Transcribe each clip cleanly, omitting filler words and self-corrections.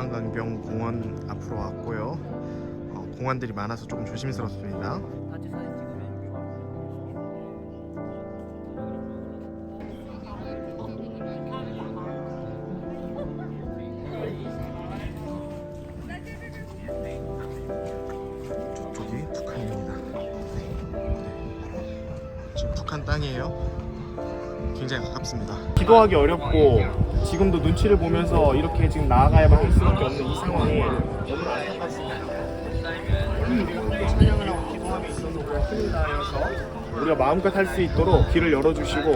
남한강병공원 앞으로 왔고요. 공원들이 많아서 조금 조심스럽습니다. 저쪽이 북한입니다. 지금 북한 땅이에요. 굉장히 가깝습니다. 기도하기 어렵고 지금도 눈치를 보면서 이렇게 지금 나아가야만 할 수밖에 없는 이 상황이 너무 안타깝습니다. 우리가 찬양을 하고 기도함에 있어서 우리가 힘을 다하여서 우리가 마음껏 할 수 있도록 길을 열어주시고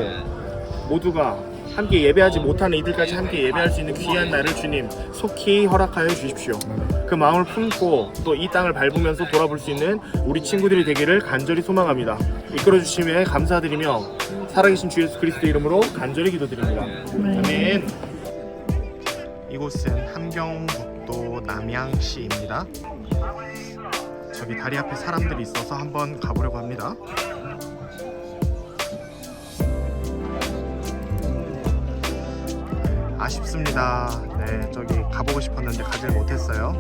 모두가 함께 예배하지 못하는 이들까지 함께 예배할 수 있는 귀한 날을 주님 속히 허락하여 주십시오. 그 마음을 품고 또 이 땅을 밟으면서 돌아볼 수 있는 우리 친구들이 되기를 간절히 소망합니다. 이끌어 주심에 감사드리며 살아계신 주 예수 그리스도 이름으로 간절히 기도드립니다. 아멘. 이곳은 함경북도 남양시입니다. 저기 다리 앞에 사람들이 있어서 한번 가보려고 합니다. 아쉽습니다. 네, 저기 가보고 싶었는데 가질 못했어요.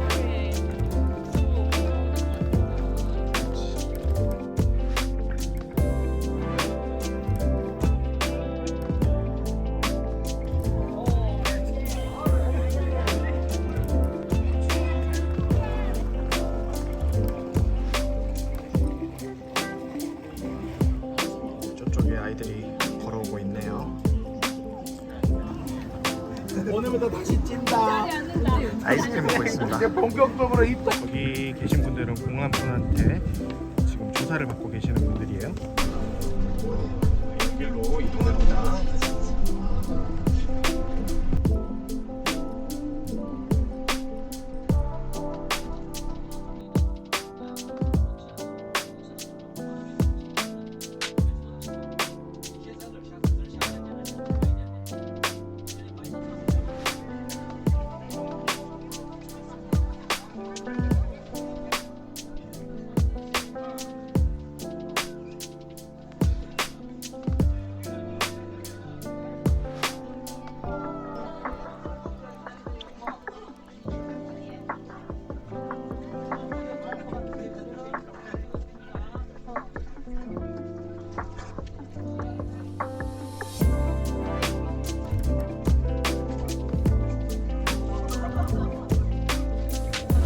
저쪽에 아이들이 걸어오고 있네요. 오늘부터 다시 찐다. 아이스크림 먹고 있습니다. 이제 본격적으로 입다. 여기 계신 분들은 공안분한테 지금 조사를 받고 계시는 분들이에요. 여기로 이동합니다.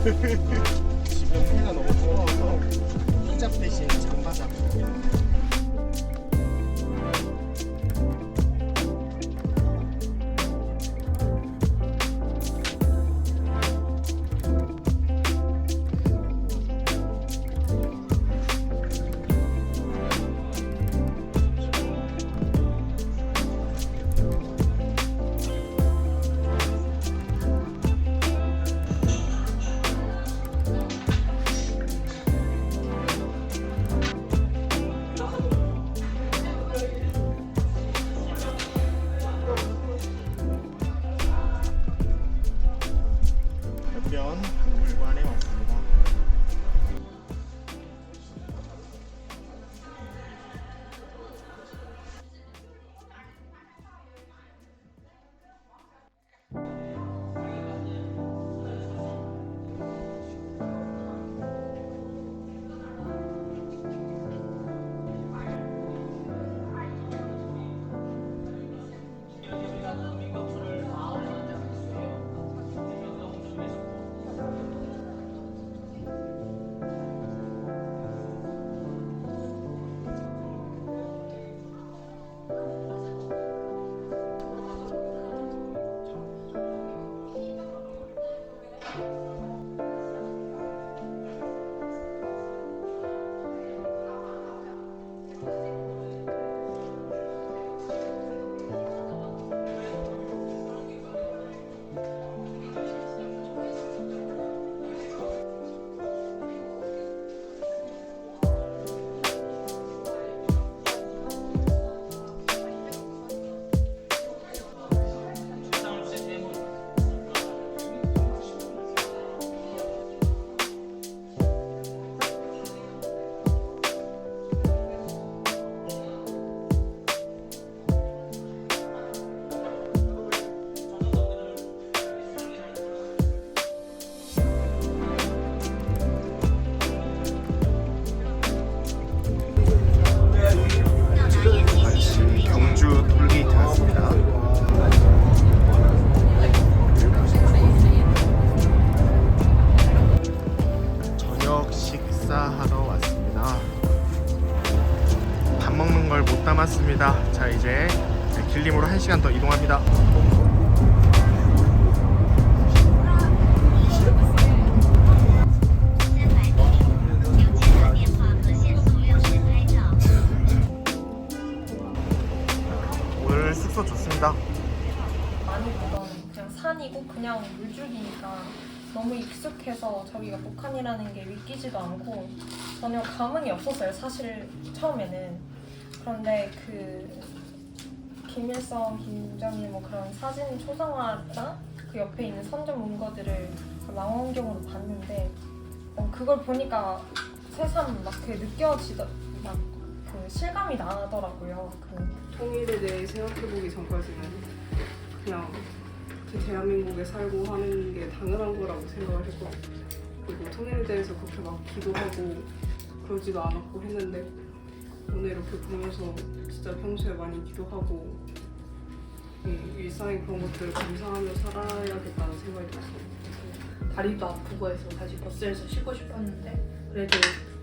지금 해가 너무 뜨거워서 히잡 대신 장바닥. 밥 먹는 걸 못 담았습니다. 자, 이제 길림으로 1시간 더 이동합니다. 오늘 숙소 좋습니다. 많이 보던 그냥 산이고 그냥 물줄기니까 너무 익숙해서 저기가 북한이라는 게 믿기지도 않고 전혀 감흥이 없었어요. 사실 처음에는. 그런데 그 김일성, 김정일 뭐 그런 사진 초상화랑 그 옆에 있는 선전 문거들을 망원경으로 봤는데 그걸 보니까 새삼 막 그 느껴지더 막 그 실감이 나더라고요. 그 통일에 대해 생각해보기 전까지는 그냥 대한민국에 살고 하는 게 당연한 거라고 생각을 했거든요. 그리고 통일에 대해서 그렇게 막 기도하고 그러지도 않았고 했는데 오늘 이렇게 보면서 진짜 평소에 많이 기도하고 일상의 그런 것들을 감사하며 살아야겠다는 생각이 들었어요. 다리도 아프고 해서 다시 버스에서 쉬고 싶었는데 그래도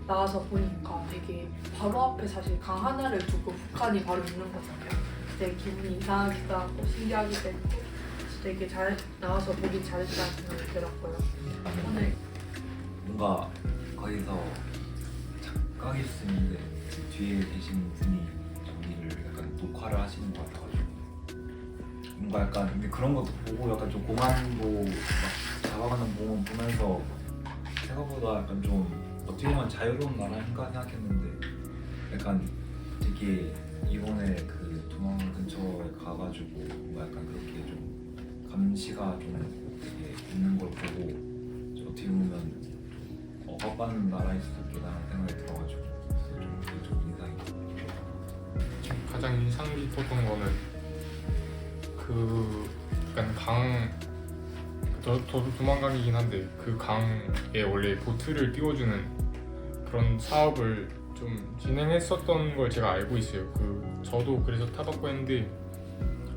나와서 보니까 되게 바로 앞에 사실 강 하나를 두고 북한이 바로 있는 거잖아요. 되게 기분이 이상하기도 하고 신기하기도 했고 되게 잘 나와서 보기 잘했다는 생각이 들었고요. 오늘 뭔가 거기서 작가일 수 있는데 뒤에 계신 분이 저기를 약간 녹화를 하시는 것 같아가지고 뭔가 약간 근데 그런 것도 보고 약간 좀 공안보 막 잡아가는 모험 보면서 생각보다 약간 좀 어떻게 보면 자유로운 나라인가 생각했는데 약간 되게 이번에 그 도망 근처에 가가지고 뭔가 약간 그렇게 좀 감시가 좀 되게 있는 걸 보고 좀 어떻게 보면 억압받는 나라일 수도 있겠다는 생각이 들어가지고 좀 인상이 가장 인상 깊었던 거는 그 약간 저도 두만강이긴 한데 그 강에 원래 보트를 띄워주는 그런 사업을 좀 진행했었던 걸 제가 알고 있어요. 저도 그래서 타봤고 했는데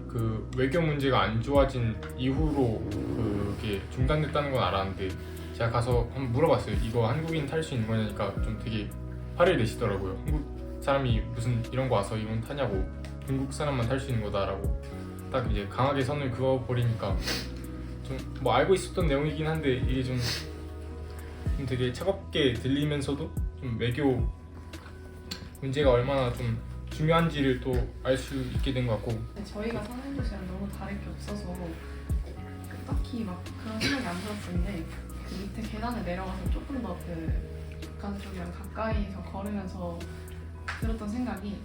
그 외교 문제가 안 좋아진 이후로 그게 중단됐다는 건 알았는데 제가 가서 한번 물어봤어요. 이거 한국인 탈 수 있는 거냐니까 좀 되게 화를 내시더라고요. 한국 사람이 무슨 이런 거 와서 이건 타냐고, 중국 사람만 탈 수 있는 거다라고 딱 이제 강하게 선을 그어버리니까 좀 뭐 알고 있었던 내용이긴 한데 이게 좀 되게 차갑게 들리면서도 좀 외교 문제가 얼마나 좀 중요한지를 또 알 수 있게 된 것 같고 저희가 사는 곳이랑 너무 다를 게 없어서 딱히 막 그런 생각이 안 들었는데 그 밑에 계단을 내려가서 조금 더 그 북한 쪽이랑 가까이서 걸으면서 들었던 생각이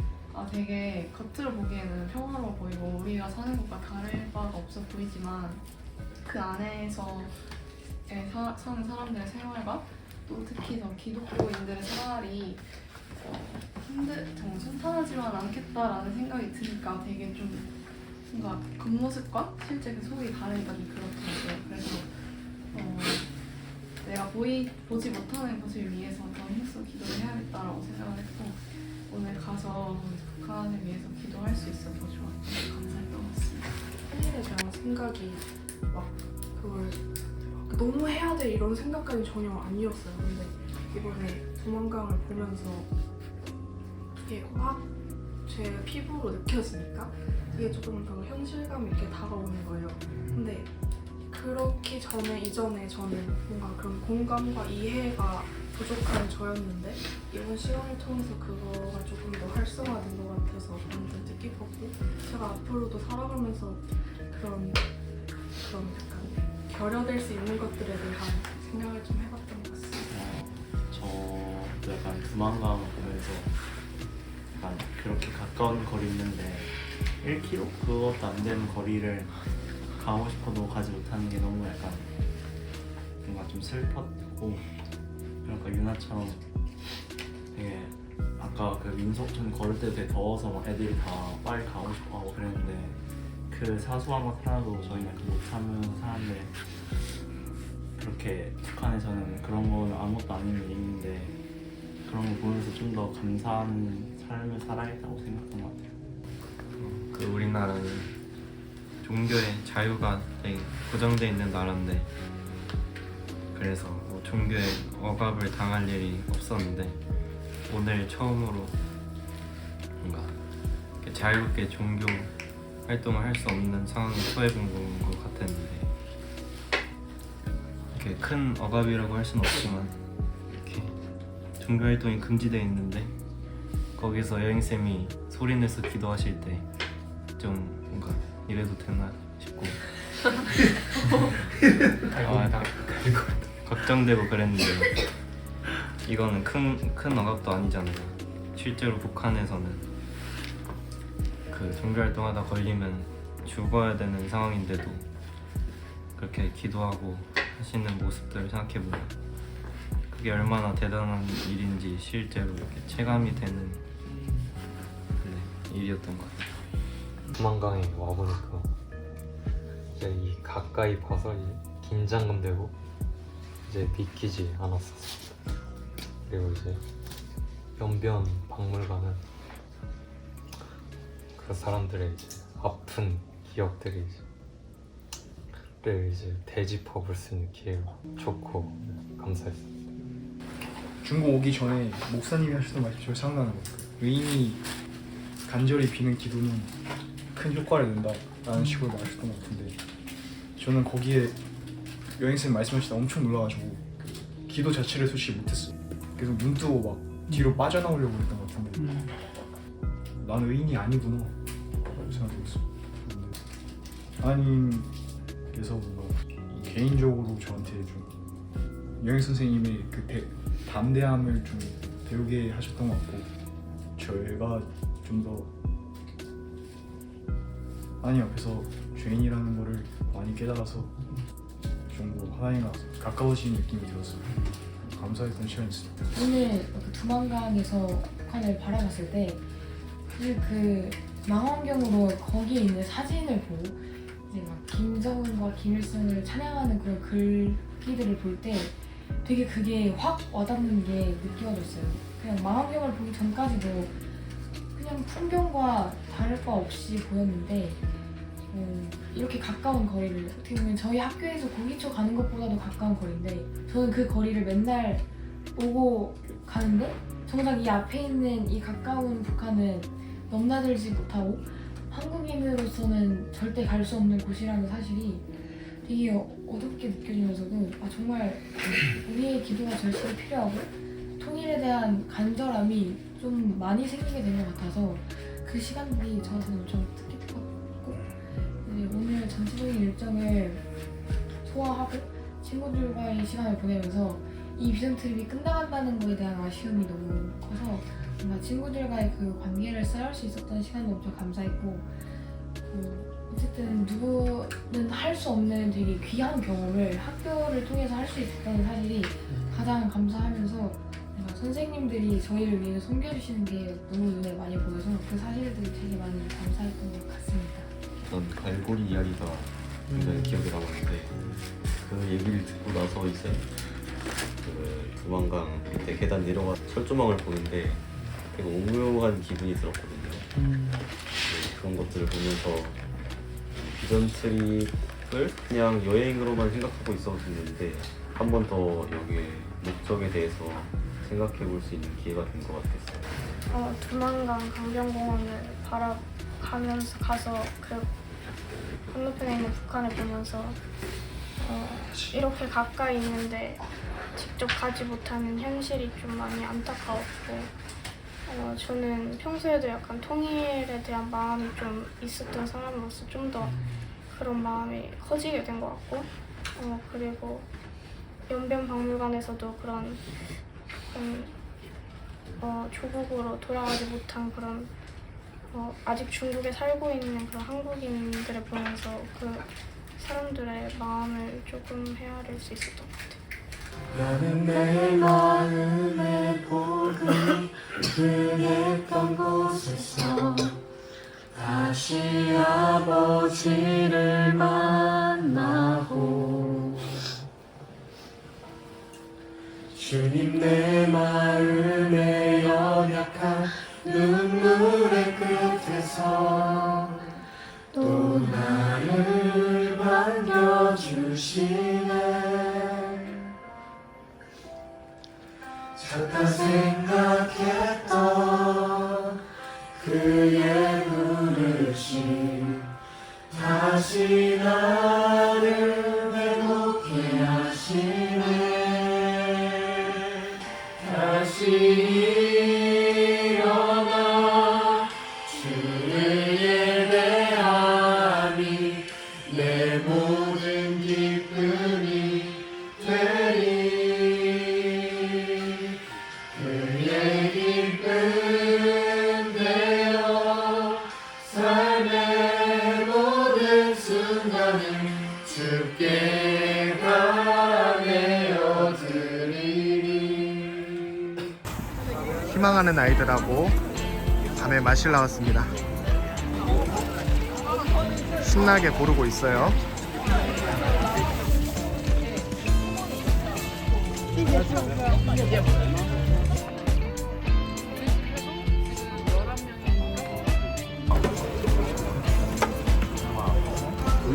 되게 겉으로 보기에는 평화로워 보이고 우리가 사는 곳과 다를 바가 없어 보이지만 그 안에서 사는 사람들의 생활과 또 특히 더 기독교인들의 생활이 정말 순탄하지만 않겠다라는 생각이 드니까 되게 좀 뭔가 겉모습과 실제 그 속이 다르니까 좀 그렇더라고요. 그래서 내가 보지 못하는 것을 위해서 더 힘써 기도를 해야겠다라고 생각을 했고 오늘 가서 북한을 위해서 기도할 수 있어서 좋았고 감사했던 것 같습니다. 통일에 대한 생각이 막 그걸 너무 해야 돼 이런 생각까지 전혀 아니었어요. 근데 이번에 두만강을 보면서 이게 확 제 피부로 느껴지니까 이게 조금 더 현실감 있게 다가오는 거예요. 근데 그렇기 이전에 저는 뭔가 그런 공감과 이해가 부족한 저였는데 이번 시간을 통해서 그거가 조금 더 활성화된 것 같아서 완전 뜻깊었고 제가 앞으로도 살아가면서 그런 약간 결여될 수 있는 것들에 대한 생각을 좀 해봤던 것 같습니다. 저도 약간 두만강을 보면서 약간 그렇게 가까운 거리 있는데 1km? 그것도 안 되는 거리를 가고 싶어도 가지 못하는 게 너무 약간 뭔가 좀 슬펐고 그러니까 유나처럼 되게 아까 그 민속촌 걸을 때 되게 더워서 막 애들이 다 빨리 가고 싶어 하고 그랬는데 그 사소한 것 하나도 저희는 못 참으면서 사는데 그렇게 북한에서는 그런 건 아무것도 아닌 일인데 그런 거 보면서 좀 더 감사한 삶을 살아야겠다고 생각한 것 같아요. 그 우리나라는 종교의 자유가 되게 고정되어 있는 나라인데 그래서 종교에 억압을 당할 일이 없었는데 오늘 처음으로 뭔가 이렇게 자유롭게 종교 활동을 할 수 없는 상황에 처해본 것 같았는데 이렇게 큰 억압이라고 할 수는 없지만 이렇게 종교 활동이 금지되어 있는데 거기서 여행쌤이 소리 내서 기도하실 때 좀 뭔가 이래도 되나 싶고 걱정되고 그랬는데 이거는 큰 억압도 아니잖아요. 실제로 북한에서는 그 종교활동하다 걸리면 죽어야 되는 상황인데도 그렇게 기도하고 하시는 모습들을 생각해보면 그게 얼마나 대단한 일인지 실제로 이렇게 체감이 되는 일이었던 것 같아요. 두만강에 와보니까 이제 이 가까이 봐서 긴장감 되고 이제 믿기지 않았었어. 그리고 이제 연변 박물관은 그 사람들의 이제 아픈 기억들을 이제 되짚어 볼 수 있는 기회가 좋고 감사했어. 중국 오기 전에 목사님이 하셨던 말이 저 생각나는 거예요. 의인이 간절히 비는 기도는 큰 효과를 낸다라는 식으로 말하셨던 것 같은데 저는 거기에 여행쌤 말씀하실 때 엄청 놀라가지고 기도 자체를 솔직히 못했어요. 계속 눈 뜨고 막 뒤로 빠져나오려고 했던 것 같은데 난 의인이 아니구나 생각했어요. 하나님께서 뭔가 개인적으로 저한테 좀 여행 선생님의 그 담대함을 좀 배우게 하셨던 것 같고 저희가 좀 더 하나님 앞에서 죄인이라는 거를 많이 깨달아서 좀 더 하나님과 가까워지는 느낌이 들었어요. 감사했던 시간이었습니다. 오늘 두만강에서 북한을 바라봤을 때 그 망원경으로 거기에 있는 사진을 보고 이제 막 김정은과 김일성을 찬양하는 그런 글귀들을 볼 때 되게 그게 확 와닿는 게 느껴졌어요. 그냥 망원경을 보기 전까지도 그냥 풍경과 다를 바 없이 보였는데 이렇게 가까운 거리를 어떻게 보면 저희 학교에서 고기초 가는 것보다도 가까운 거리인데 저는 그 거리를 맨날 오고 가는데 정작 이 앞에 있는 이 가까운 북한은 넘나들지 못하고 한국인으로서는 절대 갈 수 없는 곳이라는 사실이 되게 어둡게 느껴지면서도 정말 우리의 기도가 절실히 필요하고 통일에 대한 간절함이 좀 많이 생기게 된 것 같아서 그 시간들이 저한테는 엄청 뜻깊었고 오늘 전체적인 일정을 소화하고 친구들과의 시간을 보내면서 이 비전 트립이 끝나간다는 거에 대한 아쉬움이 너무 커서 뭔가 친구들과의 그 관계를 쌓을 수 있었던 시간도 엄청 감사했고 어쨌든 누구는 할 수 없는 되게 귀한 경험을 학교를 통해서 할 수 있었다는 사실이 가장 감사하면서 뭔가 선생님들이 저희를 위해 섬겨주시는 게 너무 눈에 많이 보여서 그 사실들이 되게 많이 감사했던 것 같습니다. 전 갈고리 이야기가 굉장히 기억에 남았는데 그 얘기를 듣고 나서 이제 그 두만강 밑에 계단 내려가 철조망을 보는데 되게 오묘한 기분이 들었거든요. 그런 것들을 보면서 비전 트립을 그냥 여행으로만 생각하고 있었는데 한 번 더 여기에 목적에 대해서 생각해 볼 수 있는 기회가 된 것 같았어요. 두만강 강변공원을 바라가면서 가서 그 건너편에 있는 북한을 보면서 이렇게 가까이 있는데 직접 가지 못하는 현실이 좀 많이 안타까웠고 저는 평소에도 약간 통일에 대한 마음이 좀 있었던 사람으로서 좀 더 그런 마음이 커지게 된 것 같고 그리고 연변박물관에서도 그런 조국으로 돌아가지 못한 그런 아직 중국에 살고 있는 그런 한국인들을 보면서 그 사람들의 마음을 조금 헤아릴 수 있었던 것 같아요. 나는 내 마음의 복음이 흥했던 곳에서 다시 아버지를 만나고 주님 내 마음의 연약한 눈물의 끝에서 또 나를 반겨주시네. 찾다 생각해 희망하는 아이들하고 밤에 마실 나왔습니다. 신나게 고르고 있어요.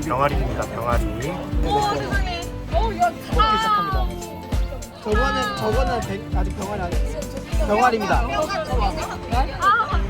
병아리입니다. 병아리. 세상에. 저거는 아직 병아리 아니에요. 병아리입니다. 아,